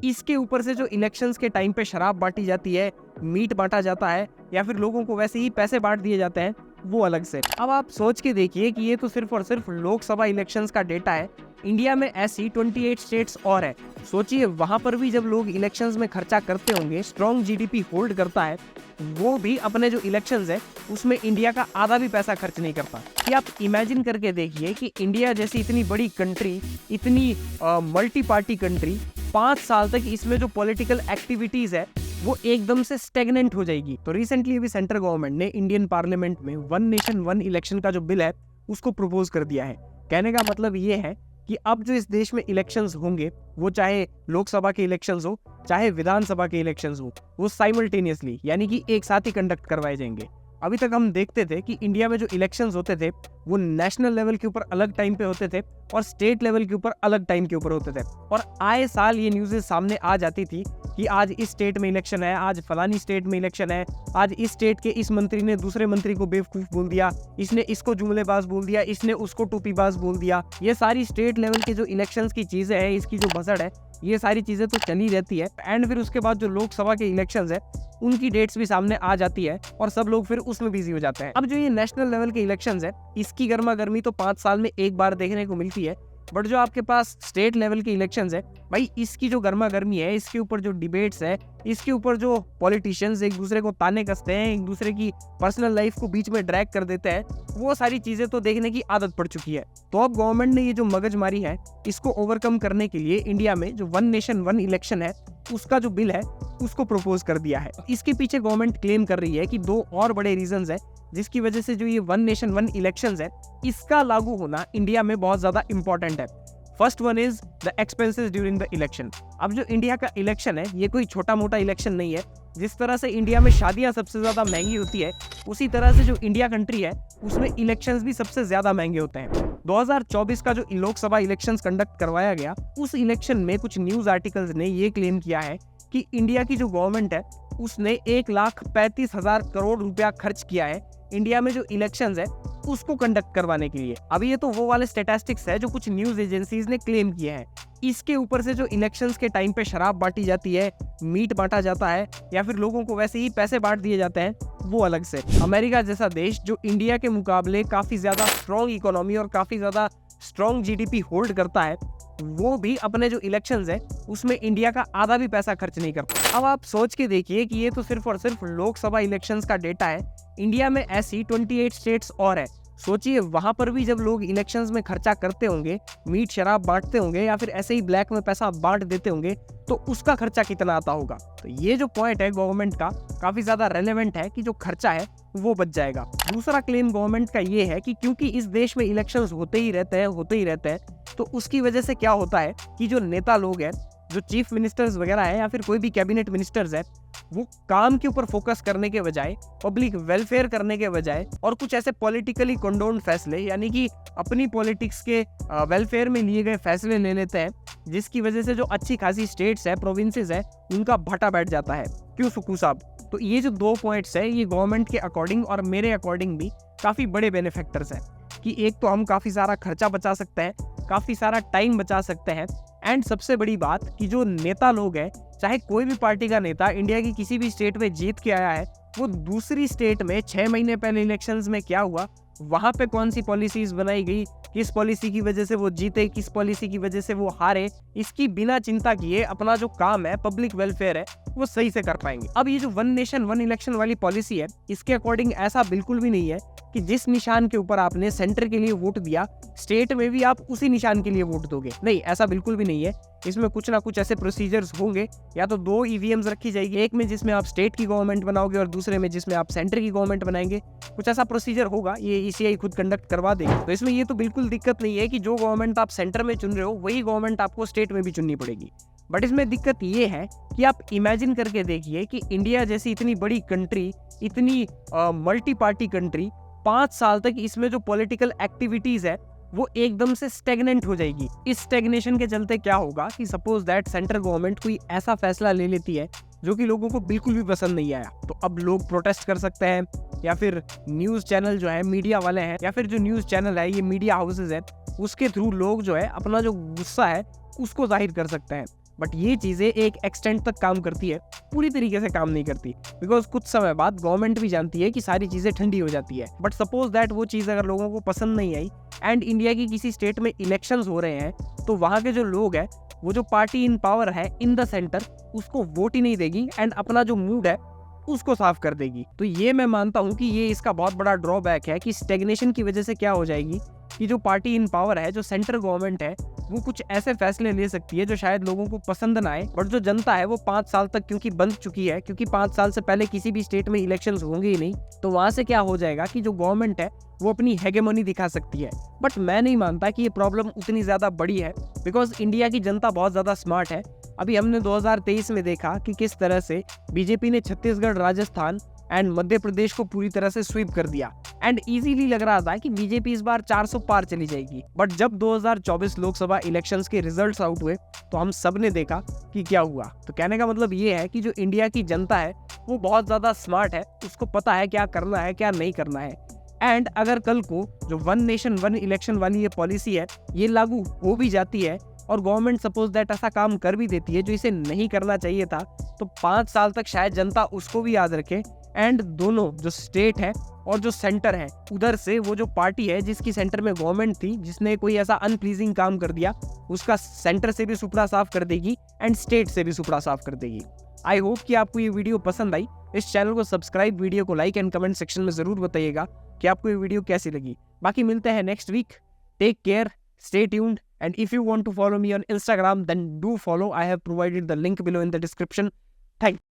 इसके ऊपर से जो इलेक्शंस के टाइम पे शराब बांटी जाती है, मीट बांटा जाता है या फिर लोगों को वैसे ही पैसे बांट दिए जाते हैं, वो अलग से। अब आप सोच के देखिए कि ये तो सिर्फ और सिर्फ लोकसभा इलेक्शंस का डेटा है। इंडिया में ऐसी 28 स्टेट्स और है। सोचिए वहां पर भी जब लोग इलेक्शंस में खर्चा करते होंगे, स्ट्रॉन्ग जीडीपी होल्ड करता है, वो भी अपने जो इलेक्शंस है उसमें इंडिया का आधा भी पैसा खर्च नहीं करता। कि आप इमेजिन करके देखिए कि इंडिया जैसी इतनी बड़ी कंट्री, इतनी मल्टी पार्टी कंट्री, 5 साल तक इसमें जो पॉलिटिकल एक्टिविटीज है वो एकदम से स्टेगनेंट हो जाएगी। तो रिसेंटली अभी सेंट्रल गवर्नमेंट ने इंडियन पार्लियामेंट में वन नेशन वन इलेक्शन का जो बिल है उसको प्रपोज कर दिया है। कहने का मतलब ये है कि अब जो इस देश में इलेक्शंस होंगे, वो चाहे लोकसभा के इलेक्शंस हो चाहे विधानसभा के इलेक्शंस हो, वो साइमल्टेनियसली यानी कि एक साथ ही कंडक्ट करवाए जाएंगे। अभी तक हम देखते थे कि इंडिया में जो इलेक्शंस होते थे वो नेशनल लेवल के ऊपर अलग टाइम पे होते थे और स्टेट लेवल के ऊपर अलग टाइम के ऊपर होते थे, और आए साल ये न्यूज़ेस सामने आ जाती थी कि आज इस स्टेट में इलेक्शन है, आज फलानी स्टेट में इलेक्शन है, आज इस स्टेट के इस मंत्री ने दूसरे मंत्री को बेवकूफ बोल दिया, इसने इसको जुमलेबाज बोल दिया, इसने उसको टोपीबाज बोल दिया। ये सारी स्टेट लेवल के जो इलेक्शंस की चीजें हैं, इसकी जो भसड़ है, ये सारी चीजें तो चली रहती है। एंड फिर उसके बाद जो लोकसभा के इलेक्शंस है उनकी डेट्स भी सामने आ जाती है और सब लोग फिर उसमें बिजी हो जाते हैं। अब जो ये नेशनल लेवल के इलेक्शंस है, इसकी गर्मा गर्मी तो 5 साल में एक बार देखने को मिलती है, बट जो आपके पास स्टेट लेवल के इलेक्शंस है भाई, इसकी जो गर्मा गर्मी है, इसके ऊपर जो डिबेट्स है, इसके ऊपर जो पॉलिटिशियंस एक दूसरे को ताने कसते हैं, एक दूसरे की पर्सनल लाइफ को बीच में ड्रैग कर देते हैं, वो सारी चीजें तो देखने की आदत पड़ चुकी है। तो अब गवर्नमेंट ने ये जो मगजमारी है इसको ओवरकम करने के लिए इंडिया में जो वन नेशन वन इलेक्शन है उसका जो बिल है उसको प्रपोज कर दिया है। इसके पीछे गवर्नमेंट क्लेम कर रही है कि 2 और बड़े रीजंस है जिसकी वजह से जो ये वन नेशन वन इलेक्शंस है इसका लागू होना इंडिया में बहुत ज्यादा इंपॉर्टेंट है। First one is the expenses during the election. अब जो इंडिया का इलेक्शन है ये कोई छोटा मोटा इलेक्शन नहीं है। जिस तरह से इंडिया में शादियां सबसे ज्यादा महंगी होती है, उसी तरह से जो इंडिया कंट्री है उसमें इलेक्शंस भी सबसे ज्यादा महंगे होते हैं। 2024 का जो लोकसभा इलेक्शंस कंडक्ट करवाया गया, उस इलेक्शन में कुछ न्यूज आर्टिकल्स ने ये क्लेम किया है कि इंडिया की जो गवर्नमेंट है उसने 1,35,000 करोड़ रुपया खर्च किया है इंडिया में जो इलेक्शंस है उसको कंडक्ट करवाने के लिए। अभी ये तो वो वाले स्टैटिस्टिक्स है जो कुछ न्यूज एजेंसीज ने क्लेम किए हैं। इसके ऊपर से जो इलेक्शंस के टाइम पे शराब बांटी जाती है, मीट बांटा जाता है या फिर लोगों को वैसे ही पैसे बांट दिए जाते हैं, वो अलग से। अमेरिका जैसा देश जो इंडिया के मुकाबले काफी ज्यादा स्ट्रॉन्ग इकोनॉमी और काफी ज्यादा स्ट्रॉन्ग जीडीपी होल्ड करता है, वो भी अपने जो इलेक्शंस है उसमें इंडिया का आधा भी पैसा खर्च नहीं करता। अब आप सोच के देखिए कि ये तो सिर्फ और सिर्फ लोकसभा इलेक्शंस का डेटा है। इंडिया में ऐसी 28 स्टेट्स और है। सोचिए वहां पर भी जब लोग इलेक्शंस में खर्चा करते होंगे, मीट शराब बांटते होंगे या फिर ऐसे ही ब्लैक में पैसा बांट देते होंगे, तो उसका खर्चा कितना आता होगा। तो ये जो पॉइंट है गवर्नमेंट का काफी ज्यादा रेलेवेंट है कि जो खर्चा है वो बच जाएगा। दूसरा क्लेम गवर्नमेंट का ये है कि क्योंकि इस देश में इलेक्शंस होते ही रहते हैं, तो उसकी वजह से क्या होता है कि जो नेता लोग हैं, जो चीफ मिनिस्टर्स वगैरह है या फिर कोई भी कैबिनेट मिनिस्टर्स है, वो काम के ऊपर फोकस करने के बजाय, पब्लिक वेलफेयर करने के बजाय और कुछ ऐसे पॉलिटिकली कंडोन्ड फैसले यानी कि अपनी पॉलिटिक्स के वेलफेयर में लिए गए फैसले ले लेते हैं, जिसकी वजह से जो अच्छी खासी स्टेट्स है, प्रोविंसेस है, उनका भटा बैठ जाता है। क्यों सुकू साहब? तो ये जो 2 पॉइंट्स है ये गवर्नमेंट के अकॉर्डिंग और मेरे अकॉर्डिंग भी काफी बड़े बेनिफैक्टर्स हैं कि एक तो हम काफी सारा खर्चा बचा सकते हैं, काफी सारा टाइम बचा सकते हैं, एंड सबसे बड़ी बात कि जो नेता लोग हैं, चाहे कोई भी पार्टी का नेता इंडिया की किसी भी स्टेट में जीत के आया है, वो दूसरी स्टेट में 6 महीने पहले इलेक्शंस में क्या हुआ, वहां पे कौन सी पॉलिसीज बनाई गई, किस पॉलिसी की वजह से वो जीते, किस पॉलिसी की वजह से वो हारे, इसकी बिना चिंता किए अपना जो काम है, पब्लिक वेलफेयर है, वो सही से कर पाएंगे। अब ये जो वन नेशन वन इलेक्शन वाली पॉलिसी है, इसके अकॉर्डिंग ऐसा बिल्कुल भी नहीं है कि जिस निशान के ऊपर आपने सेंटर के लिए वोट दिया, स्टेट में भी आप उसी निशान के लिए वोट दोगे। नहीं, ऐसा बिल्कुल भी नहीं है। इसमें कुछ ना कुछ ऐसे प्रोसीजर्स होंगे, या तो 2 ईवीएम्स रखी जाएगी, एक में जिसमें आप स्टेट की गवर्नमेंट बनाओगे और दूसरे में जिसमें आप सेंटर की गवर्नमेंट बनाएंगे। कुछ ऐसा प्रोसीजर होगा, ये ईसीआई खुद कंडक्ट करवा देगी। तो इसमें ये तो बिल्कुल दिक्कत नहीं है कि जो गवर्नमेंट आप सेंटर में चुन रहे हो वही गवर्नमेंट आपको स्टेट में भी चुननी पड़ेगी। बट इसमें दिक्कत ये है कि आप इमेजिन करके देखिए कि इंडिया जैसी इतनी बड़ी कंट्री, इतनी मल्टी पार्टी कंट्री, 5 साल तक इसमें जो पॉलिटिकल एक्टिविटीज है वो एकदम से स्टेगनेंट हो जाएगी। इस स्टेगनेशन के चलते क्या होगा कि सपोज दैट सेंट्रल गवर्नमेंट कोई ऐसा फैसला ले लेती है जो कि लोगों को बिल्कुल भी पसंद नहीं आया, तो अब लोग प्रोटेस्ट कर सकते हैं, या फिर न्यूज चैनल जो है, मीडिया वाले हैं, या फिर जो न्यूज चैनल है, ये मीडिया हाउसेज है, उसके थ्रू लोग जो है अपना जो गुस्सा है उसको जाहिर कर सकते हैं। बट ये चीज़ें एक एक्सटेंट तक काम करती है, पूरी तरीके से काम नहीं करती, बिकॉज कुछ समय बाद गवर्नमेंट भी जानती है कि सारी चीज़ें ठंडी हो जाती है। बट सपोज दैट वो चीज़ अगर लोगों को पसंद नहीं आई एंड इंडिया की किसी स्टेट में इलेक्शंस हो रहे हैं, तो वहाँ के जो लोग हैं, वो जो पार्टी इन पावर है इन द सेंटर, उसको वोट ही नहीं देगी एंड अपना जो मूड है उसको साफ कर देगी। तो ये मैं मानता हूँ कि ये इसका बहुत बड़ा ड्रॉबैक है कि स्टेग्नेशन की वजह से क्या हो जाएगी कि जो पार्टी इन पावर है, जो सेंट्रल गवर्नमेंट है, वो कुछ ऐसे फैसले ले सकती है जो शायद लोगों को पसंद ना आए, बट जो जनता है वो 5 साल तक क्योंकि बंद चुकी है, क्योंकि 5 साल से पहले किसी भी स्टेट में इलेक्शंस होंगे ही नहीं, तो वहां से क्या हो जाएगा कि जो गवर्नमेंट है वो अपनी हेगेमनी दिखा सकती है। बट मैं नहीं मानता कि ये प्रॉब्लम उतनी ज्यादा बड़ी है, बिकॉज इंडिया की जनता बहुत ज्यादा स्मार्ट है। अभी हमने 2023 में देखा कि किस तरह से बीजेपी ने छत्तीसगढ़, राजस्थान एंड मध्य प्रदेश को पूरी तरह से स्वीप कर दिया एंड इजीली लग रहा था कि बीजेपी इस बार 400 पार चली जाएगी। बट जब 2024 लोकसभा इलेक्शंस के रिजल्ट्स आउट हुए तो हम सब ने देखा कि क्या हुआ। तो कहने का मतलब ये है कि जो इंडिया की जनता है वो बहुत ज्यादा स्मार्ट है, उसको पता है क्या करना है क्या नहीं करना है। एंड अगर कल को जो वन नेशन वन इलेक्शन वाली ये पॉलिसी है ये लागू हो भी जाती है और गवर्नमेंट सपोज दैट ऐसा काम कर भी देती है जो इसे नहीं करना चाहिए था, तो 5 साल तक शायद जनता उसको भी याद रखे एंड दोनों जो स्टेट है और जो सेंटर है, उधर से वो जो पार्टी है जिसकी सेंटर में गवर्नमेंट थी, जिसने कोई ऐसा अनप्लीजिंग काम कर दिया, उसका सेंटर से भी सुपड़ा साफ कर देगी एंड स्टेट से भी सुपड़ा साफ कर देगी। आई होप कि आपको ये वीडियो पसंद आई। इस चैनल को सब्सक्राइब, वीडियो को लाइक एंड कमेंट सेक्शन में जरूर बताइएगा कि आपको ये वीडियो कैसी लगी। बाकी मिलते हैं next week. Take care, stay tuned, and if you want to follow me on Instagram, then do follow. I have provided the link below in the description. Thank you.